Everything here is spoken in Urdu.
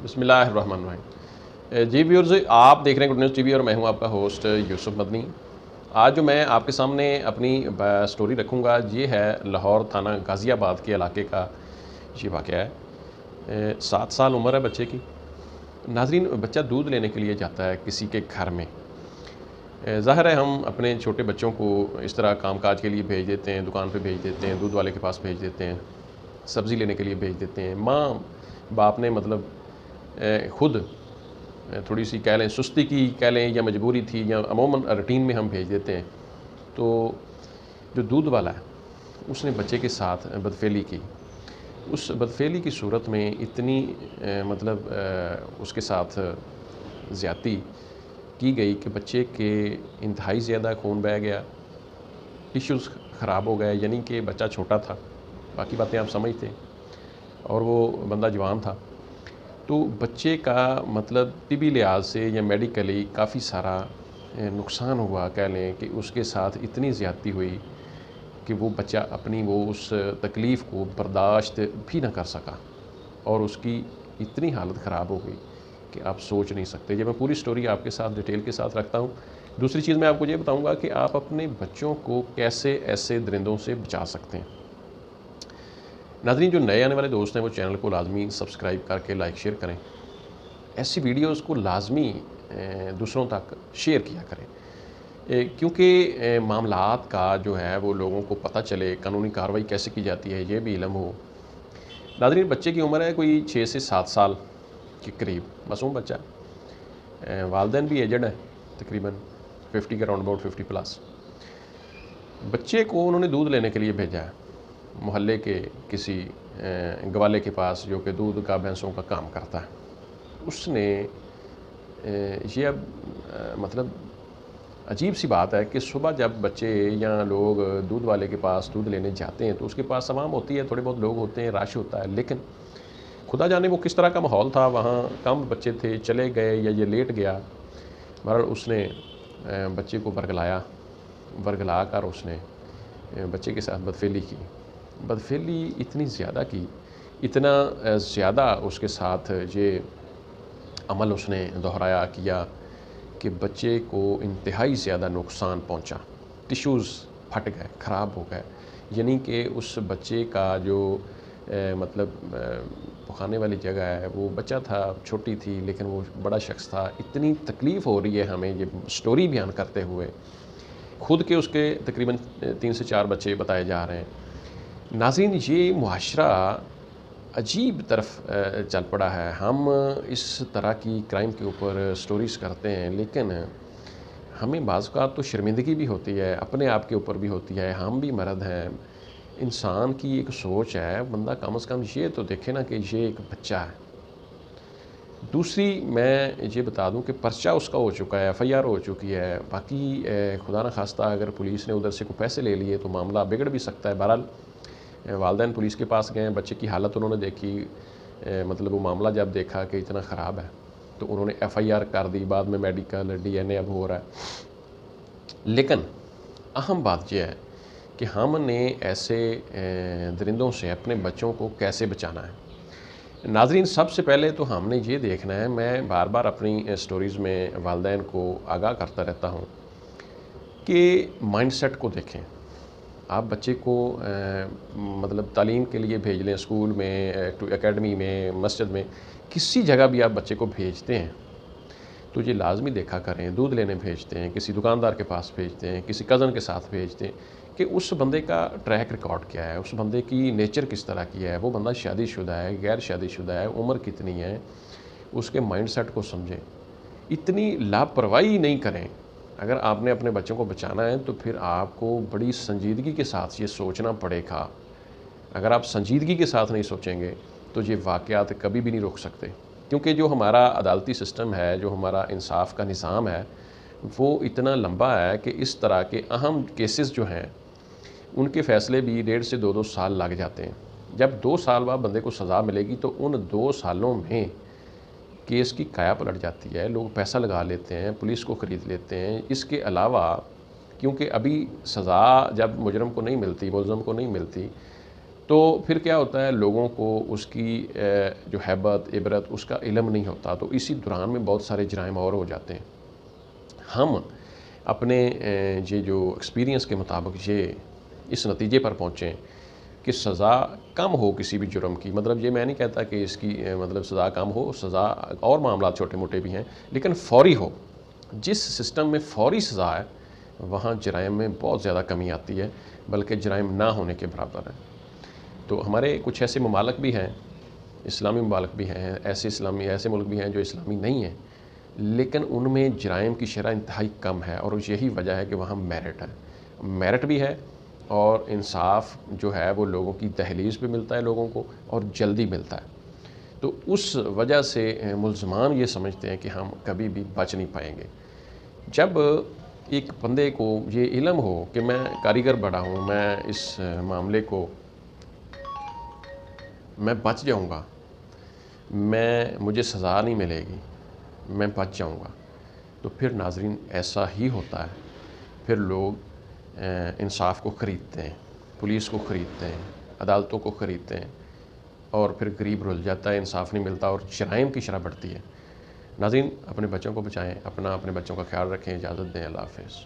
بسم اللہ الرحمن الرحیم۔ جی ویورز، آپ دیکھ رہے ہیں گڈ نیوز ٹی وی اور میں ہوں آپ کا ہوسٹ یوسف مدنی۔ آج جو میں آپ کے سامنے اپنی سٹوری رکھوں گا یہ ہے لاہور تھانہ غازی آباد کے علاقے کا یہ واقعہ ہے۔ 7 سال عمر ہے بچے کی۔ ناظرین، بچہ دودھ لینے کے لیے جاتا ہے کسی کے گھر میں۔ ظاہر ہے ہم اپنے چھوٹے بچوں کو اس طرح کام کاج کے لیے بھیج دیتے ہیں، دکان پہ بھیج دیتے ہیں، دودھ والے کے پاس بھیج دیتے ہیں، سبزی لینے کے لیے بھیج دیتے ہیں۔ ماں باپ نے خود تھوڑی سی کہہ لیں سستی کی کہہ لیں یا مجبوری تھی یا عموماً روٹین میں ہم بھیج دیتے ہیں، تو جو دودھ والا ہے اس نے بچے کے ساتھ بدفعلی کی۔ اس بدفعلی کی صورت میں اتنی اس کے ساتھ زیادتی کی گئی کہ بچے کے انتہائی زیادہ خون بہہ گیا، ٹیشوز خراب ہو گئے، یعنی کہ بچہ چھوٹا تھا، باقی باتیں آپ سمجھتے، اور وہ بندہ جوان تھا، تو بچے کا طبی لحاظ سے یا میڈیکلی کافی سارا نقصان ہوا، کہہ لیں کہ اس کے ساتھ اتنی زیادتی ہوئی کہ وہ بچہ اپنی اس تکلیف کو برداشت بھی نہ کر سکا، اور اس کی اتنی حالت خراب ہو گئی کہ آپ سوچ نہیں سکتے۔ جب میں پوری سٹوری آپ کے ساتھ ڈیٹیل کے ساتھ رکھتا ہوں، دوسری چیز میں آپ کو یہ بتاؤں گا کہ آپ اپنے بچوں کو کیسے ایسے درندوں سے بچا سکتے ہیں۔ ناظرین، جو نئے آنے والے دوست ہیں وہ چینل کو لازمی سبسکرائب کر کے لائک شیئر کریں، ایسی ویڈیوز کو لازمی دوسروں تک شیئر کیا کریں، کیونکہ معاملات کا جو ہے وہ لوگوں کو پتہ چلے، قانونی کارروائی کیسے کی جاتی ہے یہ بھی علم ہو۔ ناظرین، بچے کی عمر ہے کوئی 6 سے 7 سال کے قریب، معصوم بچہ ہے۔ والدین بھی ایجڈ ہیں، تقریباً 50 کے راؤنڈ اباؤٹ 50 پلس۔ بچے کو انہوں نے دودھ لینے کے لیے بھیجا ہے محلے کے کسی گوالے کے پاس، جو کہ دودھ کا بھینسوں کا کام کرتا ہے۔ اس نے یہ اب عجیب سی بات ہے کہ صبح جب بچے یا لوگ دودھ والے کے پاس دودھ لینے جاتے ہیں تو اس کے پاس عوام ہوتی ہے، تھوڑے بہت لوگ ہوتے ہیں، رش ہوتا ہے، لیکن خدا جانے وہ کس طرح کا ماحول تھا، وہاں کم بچے تھے، چلے گئے یا یہ لیٹ گیا، بہرحال اس نے بچے کو ورگلا کر اس نے بچے کے ساتھ بدفعلی کی۔ بدفعلی اتنی زیادہ کی، اتنا زیادہ اس کے ساتھ یہ عمل اس نے دہرایا کیا کہ بچے کو انتہائی زیادہ نقصان پہنچا، ٹیشوز پھٹ گئے، خراب ہو گئے، یعنی کہ اس بچے کا جو پخانے والی جگہ ہے، وہ بچہ تھا، چھوٹی تھی، لیکن وہ بڑا شخص تھا۔ اتنی تکلیف ہو رہی ہے ہمیں یہ سٹوری بیان کرتے ہوئے، خود کے اس کے تقریباً 3 سے 4 بچے بتائے جا رہے ہیں۔ ناظرین، یہ معاشرہ عجیب طرف چل پڑا ہے۔ ہم اس طرح کی کرائم کے اوپر سٹوریز کرتے ہیں، لیکن ہمیں بعض اوقات تو شرمندگی بھی ہوتی ہے، اپنے آپ کے اوپر بھی ہوتی ہے۔ ہم بھی مرد ہیں، انسان کی ایک سوچ ہے، بندہ کم از کم یہ تو دیکھے نا کہ یہ ایک بچہ ہے۔ دوسری میں یہ بتا دوں کہ پرچہ اس کا ہو چکا ہے، FIR ہو چکی ہے، باقی خدا نہ خواستہ اگر پولیس نے ادھر سے کوئی پیسے لے لیے تو معاملہ بگڑ بھی سکتا ہے۔ بہرحال والدین پولیس کے پاس گئے، بچے کی حالت انہوں نے دیکھی، وہ معاملہ جب دیکھا کہ اتنا خراب ہے تو انہوں نے FIR کر دی، بعد میں میڈیکل DNA اب ہو رہا ہے۔ لیکن اہم بات یہ ہے کہ ہم نے ایسے درندوں سے اپنے بچوں کو کیسے بچانا ہے۔ ناظرین، سب سے پہلے تو ہم نے یہ دیکھنا ہے، میں بار بار اپنی سٹوریز میں والدین کو آگاہ کرتا رہتا ہوں کہ مائنڈ سیٹ کو دیکھیں۔ آپ بچے کو تعلیم کے لیے بھیج لیں، اسکول میں، اکیڈمی میں، مسجد میں، کسی جگہ بھی آپ بچے کو بھیجتے ہیں تو یہ لازمی دیکھا کریں، دودھ لینے بھیجتے ہیں، کسی دکاندار کے پاس بھیجتے ہیں، کسی کزن کے ساتھ بھیجتے ہیں، کہ اس بندے کا ٹریک ریکارڈ کیا ہے، اس بندے کی نیچر کس طرح کی ہے، وہ بندہ شادی شدہ ہے، غیر شادی شدہ ہے، عمر کتنی ہے، اس کے مائنڈ سیٹ کو سمجھیں۔ اتنی لاپرواہی نہیں کریں۔ اگر آپ نے اپنے بچوں کو بچانا ہے تو پھر آپ کو بڑی سنجیدگی کے ساتھ یہ سوچنا پڑے گا۔ اگر آپ سنجیدگی کے ساتھ نہیں سوچیں گے تو یہ واقعات کبھی بھی نہیں روک سکتے، کیونکہ جو ہمارا عدالتی سسٹم ہے، جو ہمارا انصاف کا نظام ہے، وہ اتنا لمبا ہے کہ اس طرح کے اہم کیسز جو ہیں ان کے فیصلے بھی 1.5 سے 2 سال لگ جاتے ہیں۔ جب 2 سال بعد بندے کو سزا ملے گی تو ان 2 سالوں میں کیس کی کایا پلٹ جاتی ہے، لوگ پیسہ لگا لیتے ہیں، پولیس کو خرید لیتے ہیں۔ اس کے علاوہ کیونکہ ابھی سزا جب مجرم کو نہیں ملتی، ملزم کو نہیں ملتی، تو پھر کیا ہوتا ہے، لوگوں کو اس کی جو ہیبت عبرت اس کا علم نہیں ہوتا، تو اسی دوران میں بہت سارے جرائم اور ہو جاتے ہیں۔ ہم اپنے یہ جو ایکسپیرینس کے مطابق یہ اس نتیجے پر پہنچیں کہ سزا کم ہو کسی بھی جرم کی، مطلب یہ میں نہیں کہتا کہ اس کی مطلب سزا کم ہو، سزا اور معاملات چھوٹے موٹے بھی ہیں لیکن فوری ہو۔ جس سسٹم میں فوری سزا ہے وہاں جرائم میں بہت زیادہ کمی آتی ہے، بلکہ جرائم نہ ہونے کے برابر ہے۔ تو ہمارے کچھ ایسے ممالک بھی ہیں، اسلامی ممالک بھی ہیں، ایسے ملک بھی ہیں جو اسلامی نہیں ہیں، لیکن ان میں جرائم کی شرح انتہائی کم ہے، اور یہی وجہ ہے کہ وہاں میرٹ ہے، میرٹ بھی ہے، اور انصاف جو ہے وہ لوگوں کی دہلیز پہ ملتا ہے لوگوں کو، اور جلدی ملتا ہے۔ تو اس وجہ سے ملزمان یہ سمجھتے ہیں کہ ہم کبھی بھی بچ نہیں پائیں گے۔ جب ایک بندے کو یہ علم ہو کہ میں کاریگر بڑا ہوں، میں اس معاملے کو میں بچ جاؤں گا، مجھے سزا نہیں ملے گی، میں بچ جاؤں گا، تو پھر ناظرین ایسا ہی ہوتا ہے۔ پھر لوگ انصاف کو خریدتے ہیں، پولیس کو خریدتے ہیں، عدالتوں کو خریدتے ہیں، اور پھر غریب رل جاتا ہے، انصاف نہیں ملتا اور جرائم کی شرح بڑھتی ہے۔ ناظرین اپنے بچوں کو بچائیں، اپنے بچوں کا خیال رکھیں، اجازت دیں، اللہ حافظ۔